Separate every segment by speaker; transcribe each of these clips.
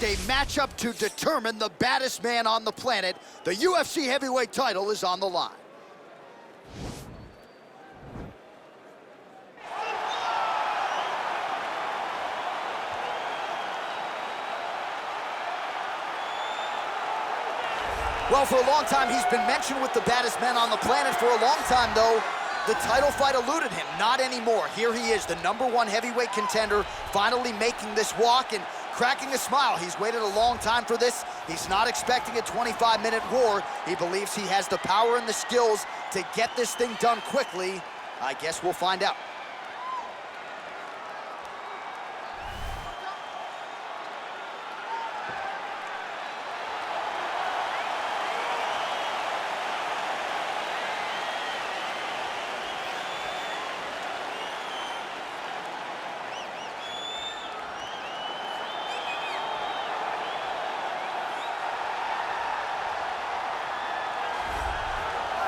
Speaker 1: a matchup to determine the baddest man on the planet. The UFC heavyweight title is on the line. Well, for a long time, he's been mentioned with the baddest men on the planet. For a long time, though, the title fight eluded him. Not anymore. Here he is, the #1 heavyweight contender, finally making this walk and cracking a smile. He's waited a long time for this. He's not expecting a 25-minute war. He believes he has the power and the skills to get this thing done quickly. I guess we'll find out.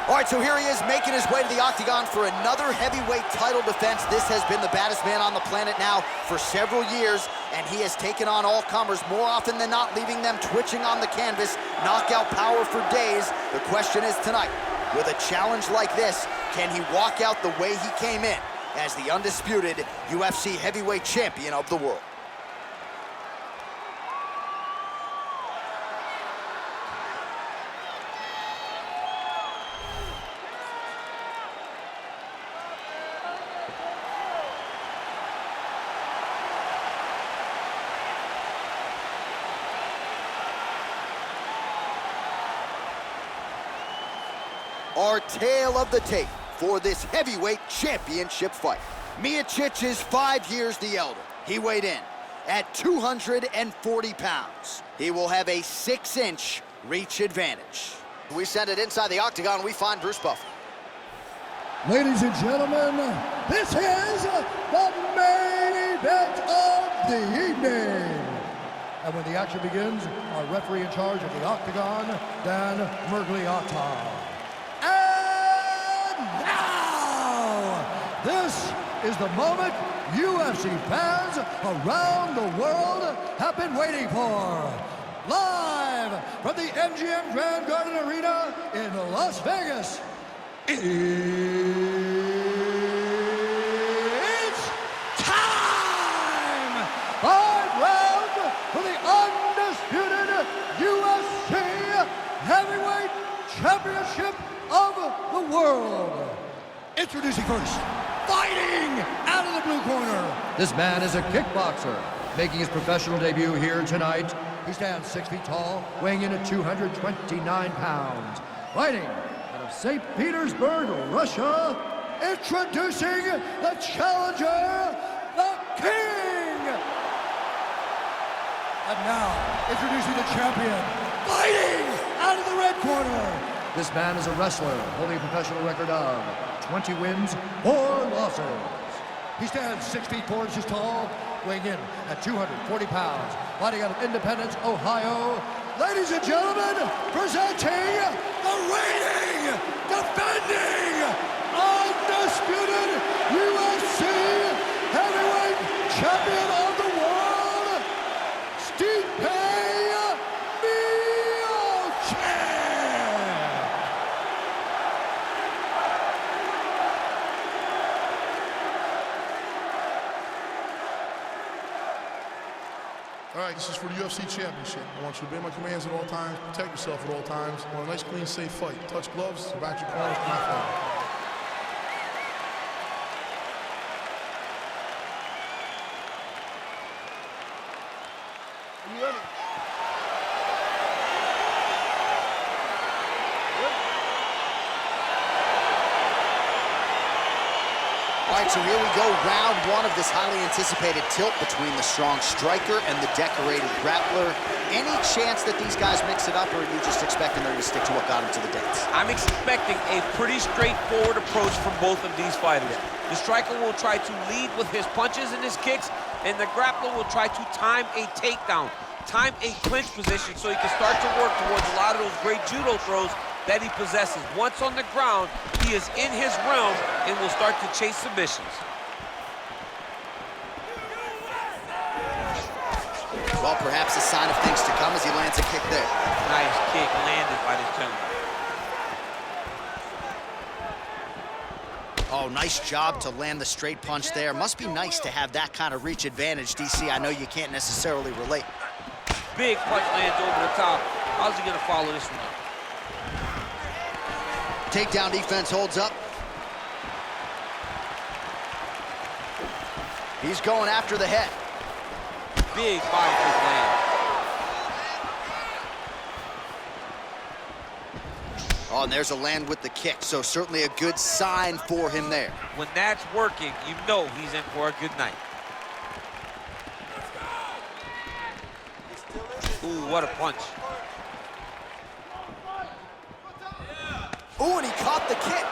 Speaker 1: All right, so here he is making his way to the octagon for another heavyweight title defense. This has been the baddest man on the planet now for several years, and he has taken on all comers more often than not, leaving them twitching on the canvas, knockout power for days. The question is tonight, with a challenge like this, can he walk out the way he came in as the undisputed UFC heavyweight champion of the world? Our tale of the tape for this heavyweight championship fight. Miocic is 5 years the elder. He weighed in at 240 pounds. He will have a 6-inch reach advantage. We send it inside the octagon. We find Bruce Buffer.
Speaker 2: Ladies and gentlemen, this is the main event of the evening. And when the action begins, our referee in charge of the octagon, Dan Mergliotta. This is the moment UFC fans around the world have been waiting for. Live from the MGM Grand Garden Arena in Las Vegas, it's time! 5 rounds for the undisputed UFC Heavyweight Championship of the world. Introducing first, fighting out of the blue corner. This man is a kickboxer, making his professional debut here tonight. He stands 6 feet tall, weighing in at 229 pounds. Fighting out of St. Petersburg, Russia, introducing the challenger, the King. And now, introducing the champion, fighting out of the red corner. This man is a wrestler, holding a professional record of 20 wins, 4 losses. He stands 6 feet 4 inches tall, weighing in at 240 pounds, fighting out of Independence, Ohio. Ladies and gentlemen, presenting the reigning, defending, undisputed UFC heavyweight champion of the world, Stipe Miocic.
Speaker 3: All right, this is for the UFC Championship. I want you to obey my commands at all times, protect yourself at all times. I want a nice, clean, safe fight. Touch gloves, back your corners, not fight. Are you ready?
Speaker 1: All right, so here we go, round 1 of this highly anticipated tilt between the strong striker and the decorated grappler. Any chance that these guys mix it up, or are you just expecting them to stick to what got them to the dance?
Speaker 4: I'm expecting a pretty straightforward approach from both of these fighters. The striker will try to lead with his punches and his kicks, and the grappler will try to time a takedown, time a clinch position so he can start to work towards a lot of those great judo throws that he possesses. Once on the ground, he is in his realm and will start to chase submissions.
Speaker 1: Well, perhaps a sign of things to come as he lands a kick there.
Speaker 4: Nice kick landed by this gentleman.
Speaker 1: Oh, nice job to land the straight punch there. Must be nice to have that kind of reach advantage, DC. I know you can't necessarily relate.
Speaker 4: Big punch lands over the top. How's he gonna follow this one up?
Speaker 1: Takedown defense holds up. He's going after the head.
Speaker 4: Big body kick land.
Speaker 1: Oh, and there's a land with the kick, so certainly a good sign for him there.
Speaker 4: When that's working, you know he's in for a good night. Ooh, what a punch.
Speaker 1: Ooh, and he caught the kick.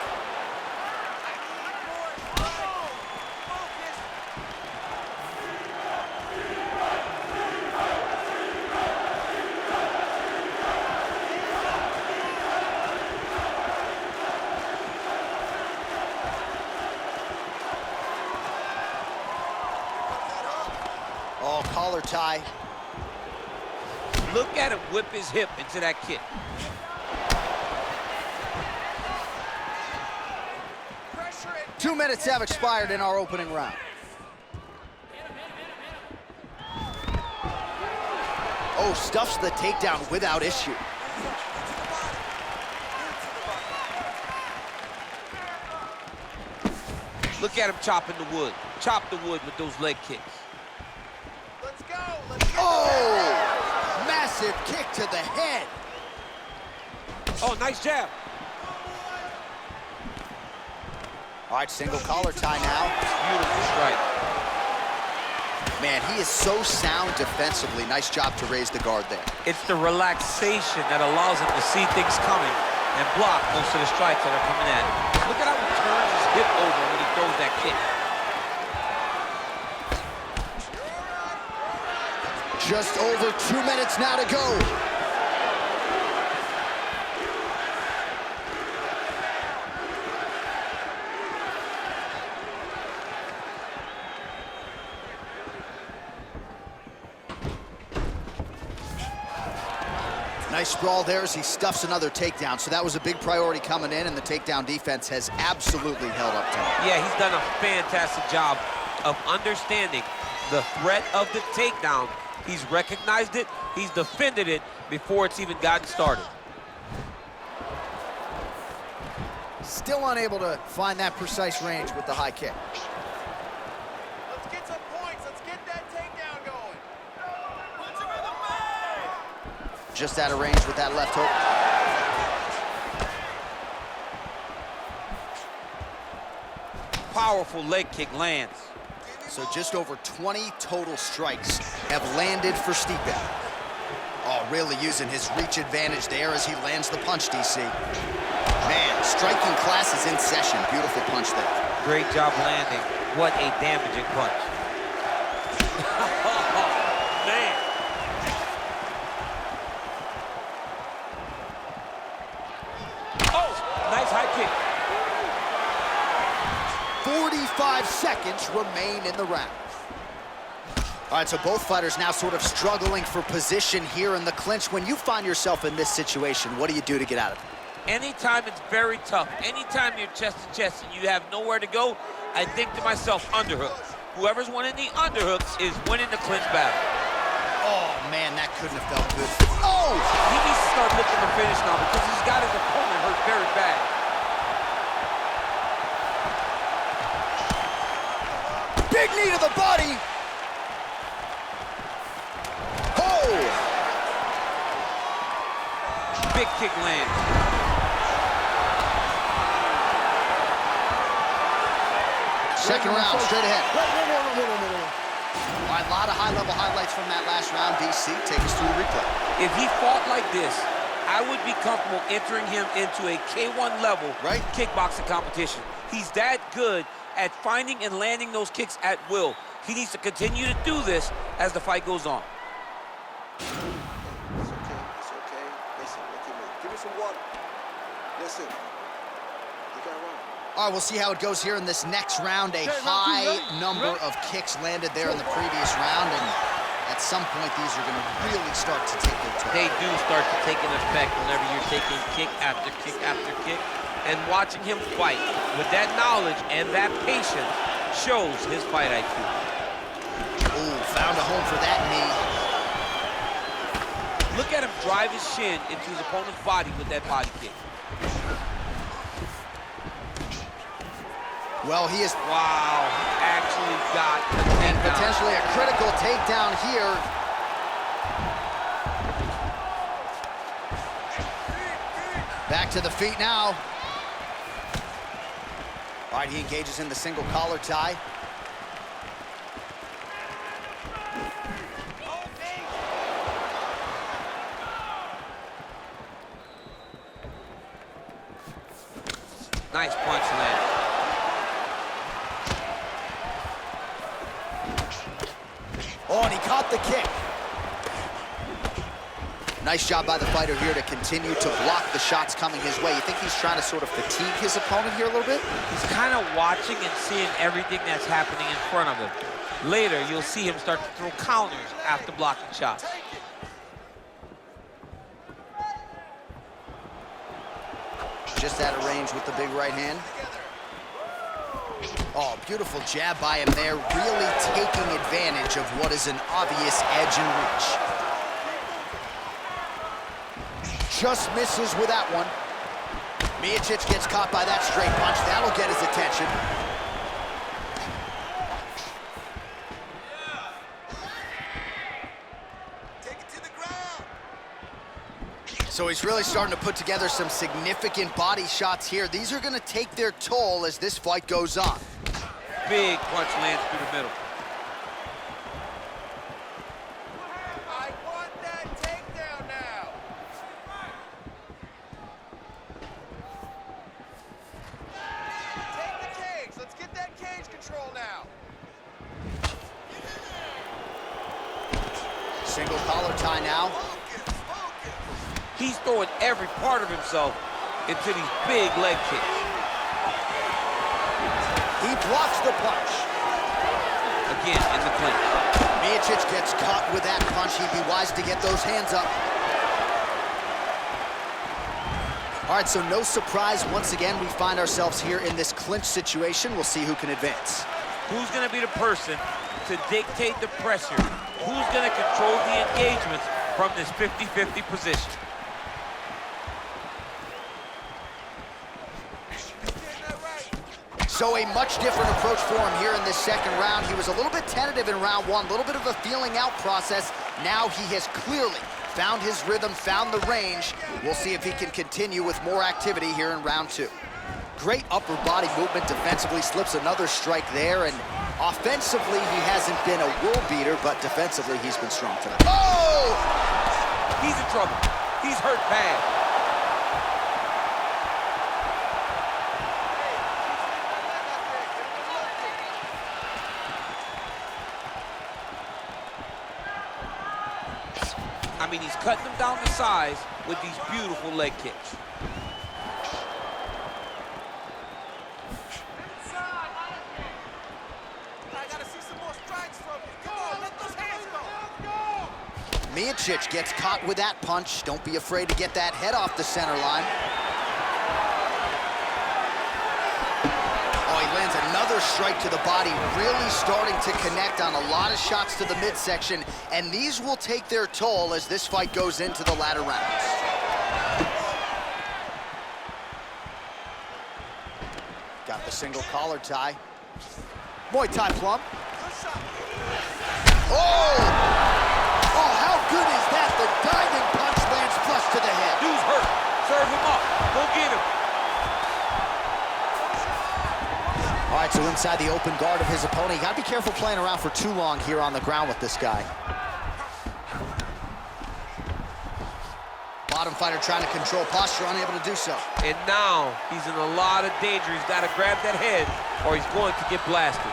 Speaker 1: Oh, collar tie.
Speaker 4: Look at him whip his hip into that kick.
Speaker 1: 2 minutes have expired in our opening round. Oh, stuffs the takedown without issue.
Speaker 4: Look at him chopping the wood. Chop the wood with those leg kicks.
Speaker 1: Oh, massive kick to the head.
Speaker 4: Oh, nice jab.
Speaker 1: All right, single collar tie now.
Speaker 4: Beautiful strike.
Speaker 1: Man, he is so sound defensively. Nice job to raise the guard there.
Speaker 4: It's the relaxation that allows him to see things coming and block most of the strikes that are coming at him. Look at how he turns his hip over when he throws that kick.
Speaker 1: Just over 2 minutes now to go. Nice sprawl there as he stuffs another takedown. So that was a big priority coming in, and the takedown defense has absolutely held up to him.
Speaker 4: Yeah, he's done a fantastic job of understanding the threat of the takedown. He's recognized it, he's defended it before it's even gotten started.
Speaker 1: Still unable to find that precise range with the high kick.
Speaker 5: Let's get some points. Let's get that takedown going. Punch him in the face.
Speaker 1: Just out of range with that left hook.
Speaker 4: Powerful leg kick lands.
Speaker 1: So just over 20 total strikes have landed for Stipe. Oh, really using his reach advantage there as he lands the punch, DC. Man, striking class is in session. Beautiful punch there.
Speaker 4: Great job landing. What a damaging punch. Man. Oh, nice high kick.
Speaker 1: 45 seconds remain in the round. All right, so both fighters now sort of struggling for position here in the clinch. When you find yourself in this situation, what do you do to get out of it?
Speaker 4: Anytime it's very tough, anytime you're chest to chest and you have nowhere to go, I think to myself, underhooks. Whoever's winning the underhooks is winning the clinch battle.
Speaker 1: Oh, man, that couldn't have felt good. Oh!
Speaker 4: He needs to start looking to finish now because he's got his opponent hurt very bad.
Speaker 1: Big knee to the body. Oh!
Speaker 4: Big kick lands.
Speaker 1: Second round, straight ahead. All right, a lot of high-level highlights from that last round. DC, take us through the replay.
Speaker 4: If he fought like this, I would be comfortable entering him into a K1 level kickboxing competition. He's that good at finding and landing those kicks at will. He needs to continue to do this as the fight goes on.
Speaker 5: It's okay. It's okay. Listen, look at me. Give me some water. Listen. You got run.
Speaker 1: All right, we'll see how it goes here in this next round. A high number of kicks landed there in the previous round, and At some point, these are going to really start to take their toll.
Speaker 4: They do start to take an effect whenever you're taking kick after kick after kick. And watching him fight with that knowledge and that patience shows his fight IQ.
Speaker 1: Ooh, found a home for that knee.
Speaker 4: Look at him drive his shin into his opponent's body with that body kick.
Speaker 1: Well, he is...
Speaker 4: Wow, he actually got the
Speaker 1: And
Speaker 4: takedown.
Speaker 1: potentially a critical takedown here. Back to the feet now. All right, he engages in the single collar tie.
Speaker 4: Nice punch land.
Speaker 1: Oh, and he caught the kick. Nice job by the fighter here to continue to block the shots coming his way. You think he's trying to sort of fatigue his opponent here a little bit?
Speaker 4: He's kind of watching and seeing everything that's happening in front of him. Later, you'll see him start to throw counters after blocking shots.
Speaker 1: Just out of range with the big right hand. Oh, beautiful jab by him there, really taking advantage of what is an obvious edge and reach. Just misses with that one. Miocic gets caught by that straight punch. That'll get his attention.
Speaker 5: Take it to the ground.
Speaker 1: So he's really starting to put together some significant body shots here. These are going to take their toll as this fight goes on.
Speaker 4: Big punch lands through the middle.
Speaker 5: I want that takedown now. Take the cage. Let's get that cage control now.
Speaker 1: Single collar tie now.
Speaker 4: He's throwing every part of himself into these big leg kicks.
Speaker 1: He blocks the punch.
Speaker 4: Again, in the clinch.
Speaker 1: Miocic gets caught with that punch. He'd be wise to get those hands up. All right, so no surprise. Once again, we find ourselves here in this clinch situation. We'll see who can advance.
Speaker 4: Who's going to be the person to dictate the pressure? Who's going to control the engagements from this 50-50 position?
Speaker 1: So a much different approach for him here in this second round. He was a little bit tentative in round one, a little bit of a feeling out process. Now he has clearly found his rhythm, found the range. We'll see if he can continue with more activity here in round two. Great upper body movement defensively, slips another strike there, and offensively he hasn't been a world beater, but defensively he's been strong tonight. Oh!
Speaker 4: He's in trouble. He's hurt bad. I mean, he's cutting them down to size with these beautiful leg kicks.
Speaker 5: I gotta see some more strikes from you. Come on, let those hands go.
Speaker 1: Miocic gets caught with that punch. Don't be afraid to get that head off the center line. Oh, he lands another strike to the body, really starting to connect on a lot of shots to the midsection, and these will take their toll as this fight goes into the latter rounds. Got the single collar tie. Muay Thai plum. Oh! Oh, how good is that? The diving punch lands flush to the head.
Speaker 4: Dude's hurt. Serve him up. Go get him.
Speaker 1: All right, so inside the open guard of his opponent. You gotta be careful playing around for too long here on the ground with this guy. Bottom fighter trying to control posture, unable to do so.
Speaker 4: And now he's in a lot of danger. He's got to grab that head or he's going to get blasted.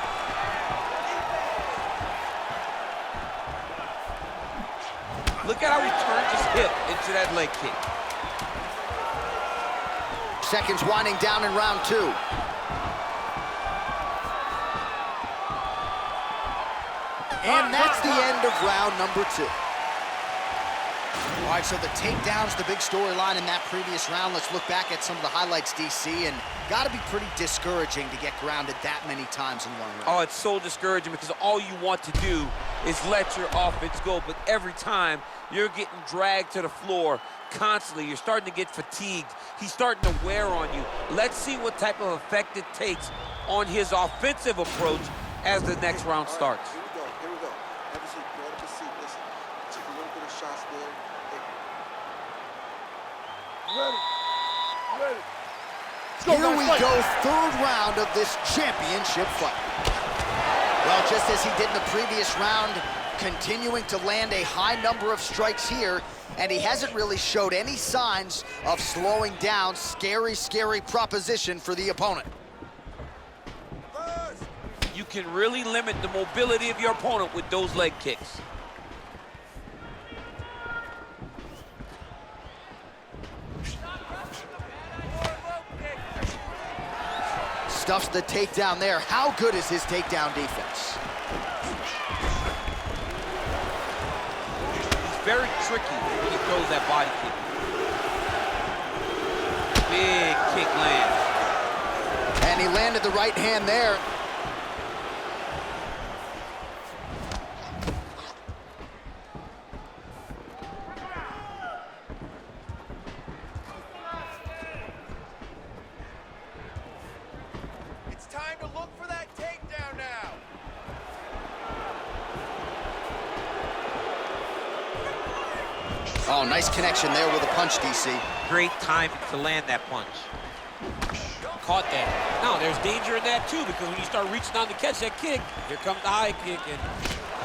Speaker 4: Look at how he turned his hip into that leg kick.
Speaker 1: Seconds winding down in round two. And that's the end of round number 2. All right, so the takedown's the big storyline in that previous round. Let's look back at some of the highlights, DC, and got to be pretty discouraging to get grounded that many times in one round.
Speaker 4: Oh, it's so discouraging because all you want to do is let your offense go, but every time you're getting dragged to the floor constantly. You're starting to get fatigued. He's starting to wear on you. Let's see what type of effect it takes on his offensive approach as the next round starts.
Speaker 5: Here we go, here we go. Have a seat, grab a seat, listen. Take a little bit of shots there. Hey.
Speaker 2: Ready.
Speaker 1: Here we go, 3rd round of this championship fight. Well, just as he did in the previous round, continuing to land a high number of strikes here, and he hasn't really showed any signs of slowing down. Scary, scary proposition for the opponent.
Speaker 4: You can really limit the mobility of your opponent with those leg kicks.
Speaker 1: Stuffs the takedown there. How good is his takedown defense?
Speaker 4: He's very tricky when he throws that body kick. Big kick lands.
Speaker 1: And he landed the right hand there.
Speaker 5: Time to look for that takedown now.
Speaker 1: Oh, nice connection there with a punch, DC.
Speaker 4: Great timing to land that punch. Caught that. Now, there's danger in that, too, because when you start reaching down to catch that kick, here comes the high kick, and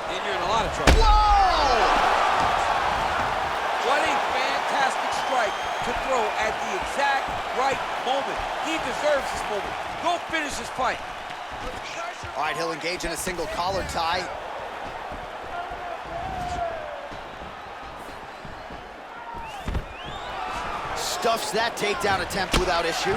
Speaker 4: then you're in a lot of trouble.
Speaker 1: Whoa!
Speaker 4: What a fantastic strike to throw at the exact right moment. He deserves this moment. Go finish this fight.
Speaker 1: All right, he'll engage in a single collar tie. Stuffs that takedown attempt without issue.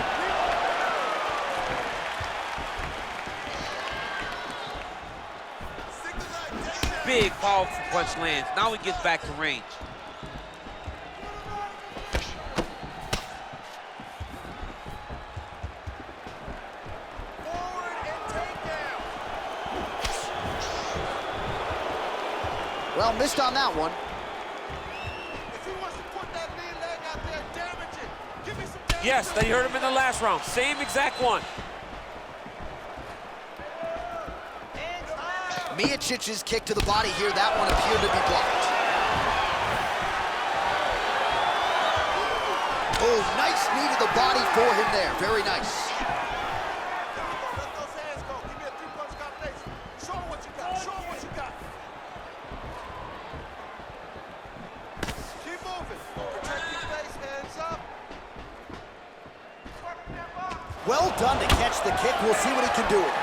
Speaker 4: Big, powerful punch lands. Now he gets back to range.
Speaker 1: Well, missed on that one.
Speaker 5: If he wants to put that lead leg out there, damage it. Give me some damage.
Speaker 4: Yes, they heard him in the last round. Same exact one.
Speaker 1: Miocic's kick to the body here, that one appeared to be blocked. Oh, nice knee to the body for him there. Very nice.
Speaker 5: Let those hands go. Give me a 3-punch combination. Show him what you got. Show him what you got. Keep moving. Protect your face. Hands up.
Speaker 1: Well done to catch the kick. We'll see what he can do with it.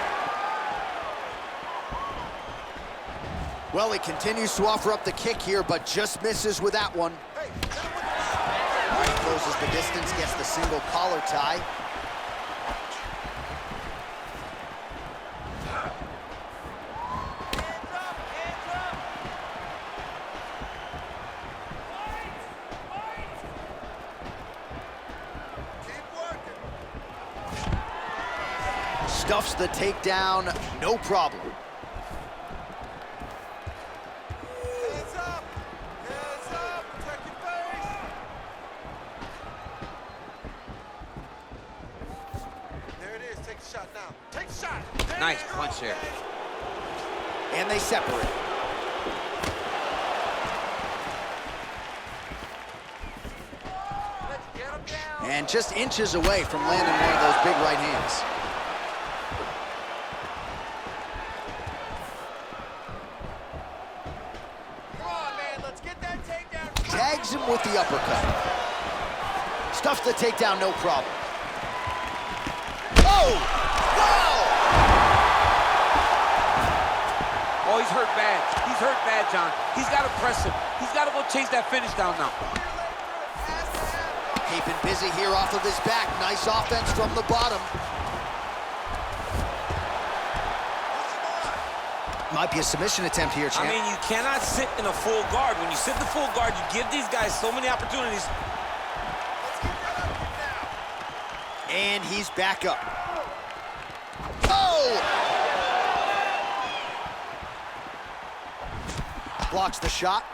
Speaker 1: Well, he continues to offer up the kick here, but just misses with that one.
Speaker 5: Hey,
Speaker 1: All right, closes the distance, gets the single collar tie. Stuffs the takedown, no problem.
Speaker 5: hands up. Hands up. Protect your face. There it is. Take a shot now. Take a shot. There
Speaker 4: Nice
Speaker 5: you go.
Speaker 4: punch there.
Speaker 1: And they separate.
Speaker 5: Let's get him down.
Speaker 1: And just inches away from landing one of those big right hands.
Speaker 5: Come on, man. Let's get that takedown.
Speaker 1: Tags him with the uppercut. Stuffs the takedown, no problem. Oh! Wow!
Speaker 4: Oh, he's hurt bad. He's hurt bad, John. He's got to press him. He's got to go chase that finish down now.
Speaker 1: Keeping busy here off of his back. Nice offense from the bottom. Might be a submission attempt here, champ.
Speaker 4: I mean, you cannot sit in a full guard. When you sit in the full guard, you give these guys so many opportunities.
Speaker 1: And he's back up. Oh! Blocks the shot.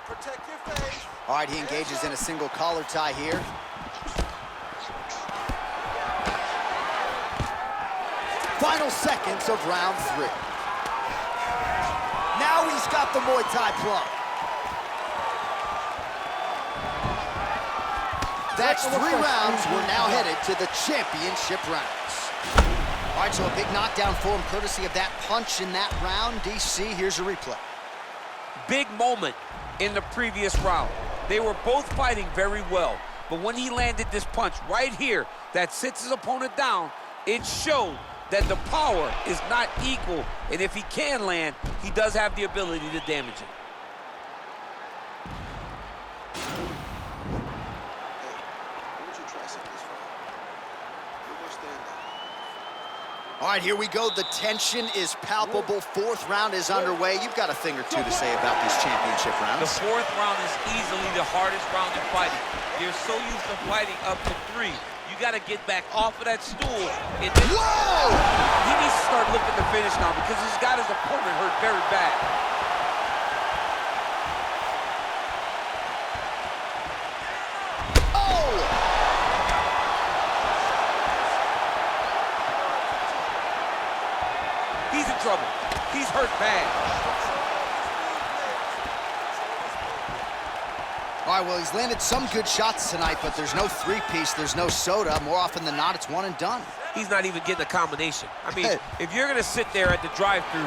Speaker 5: Protect your face.
Speaker 1: All right, he engages in a single collar tie here. Final seconds of round 3. Now he's got the Muay Thai plug. That's 3 rounds. We're now headed to the championship rounds. All right, so a big knockdown for him, courtesy of that punch in that round. DC, here's a replay.
Speaker 4: Big moment in the previous round. They were both fighting very well, but when he landed this punch right here that sits his opponent down, it showed that the power is not equal, and if he can land, he does have the ability to damage it.
Speaker 1: All right, here we go. The tension is palpable. 4th round is underway. You've got a thing or two to say about these championship rounds.
Speaker 4: The 4th round is easily the hardest round in fighting. You're so used to fighting up to 3. You got to get back off of that stool. And then
Speaker 1: Whoa!
Speaker 4: He needs to start looking to finish now because he's got his opponent hurt very bad. He's in trouble. He's hurt bad.
Speaker 1: All right, well, he's landed some good shots tonight, but there's no 3-piece, there's no soda. More often than not, it's one and done.
Speaker 4: He's not even getting a combination. I mean, if you're gonna sit there at the drive-thru,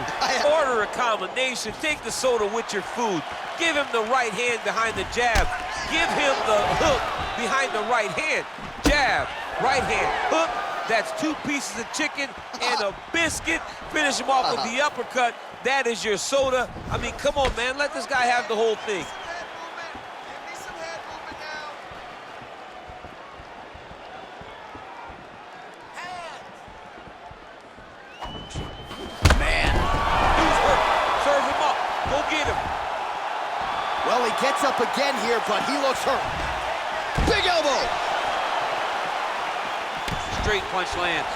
Speaker 4: order a combination, take the soda with your food, give him the right hand behind the jab, give him the hook behind the right hand, jab, right hand, hook. That's 2 pieces of chicken and a biscuit. Finish him off with the uppercut. That is your soda. I mean, come on, man. Let this guy have the whole thing.
Speaker 1: Man.
Speaker 4: He's hurt. Serve him up. Go get him.
Speaker 1: Well, he gets up again here, but he looks hurt. Big elbow.
Speaker 4: Straight punch lands.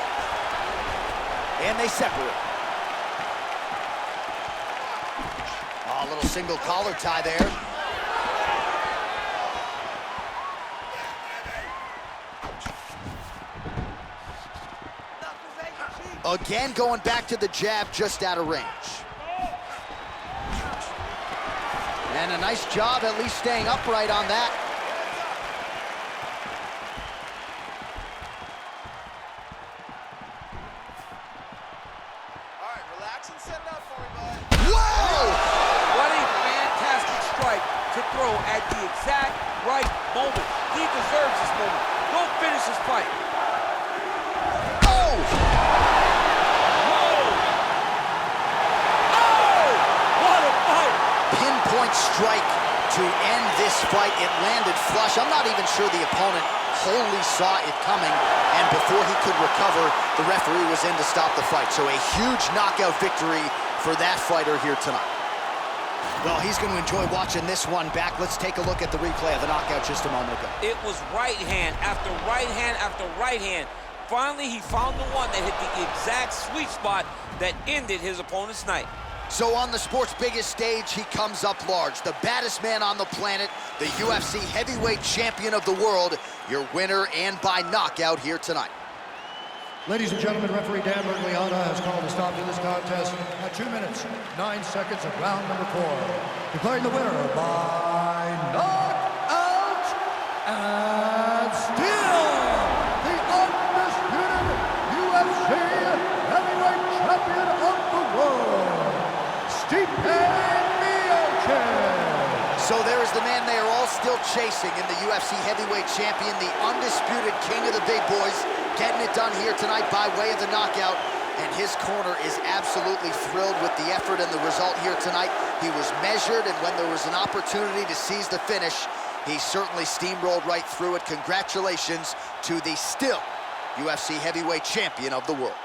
Speaker 1: And they separate. Oh, a little single collar tie there. Again, going back to the jab, just out of range. And a nice job at least staying upright on that.
Speaker 4: Throw at the exact right moment. He deserves this moment. Go finish his fight.
Speaker 1: Oh!
Speaker 4: Whoa! Oh! What a fight!
Speaker 1: Pinpoint strike to end this fight. It landed flush. I'm not even sure the opponent wholly saw it coming, and before he could recover, the referee was in to stop the fight. So a huge knockout victory for that fighter here tonight. Well, he's going to enjoy watching this one back. Let's take a look at the replay of the knockout just a moment ago.
Speaker 4: It was right hand after right hand after right hand. Finally, he found the one that hit the exact sweet spot that ended his opponent's night.
Speaker 1: So on the sport's biggest stage, he comes up large. The baddest man on the planet, the UFC heavyweight champion of the world, your winner and by knockout here tonight.
Speaker 2: Ladies and gentlemen, referee Dan Bergliana has called a stop to this contest at 2 minutes, 9 seconds of round number 4. Declaring the winner by knockout and still the undisputed UFC heavyweight champion of the world, Stipe Miocic.
Speaker 1: So there is the man they are all still chasing in the UFC heavyweight champion, the undisputed king of the big boys, getting it done here tonight by way of the knockout, and his corner is absolutely thrilled with the effort and the result here tonight. He was measured, and when there was an opportunity to seize the finish, he certainly steamrolled right through it. Congratulations to the still UFC heavyweight champion of the world.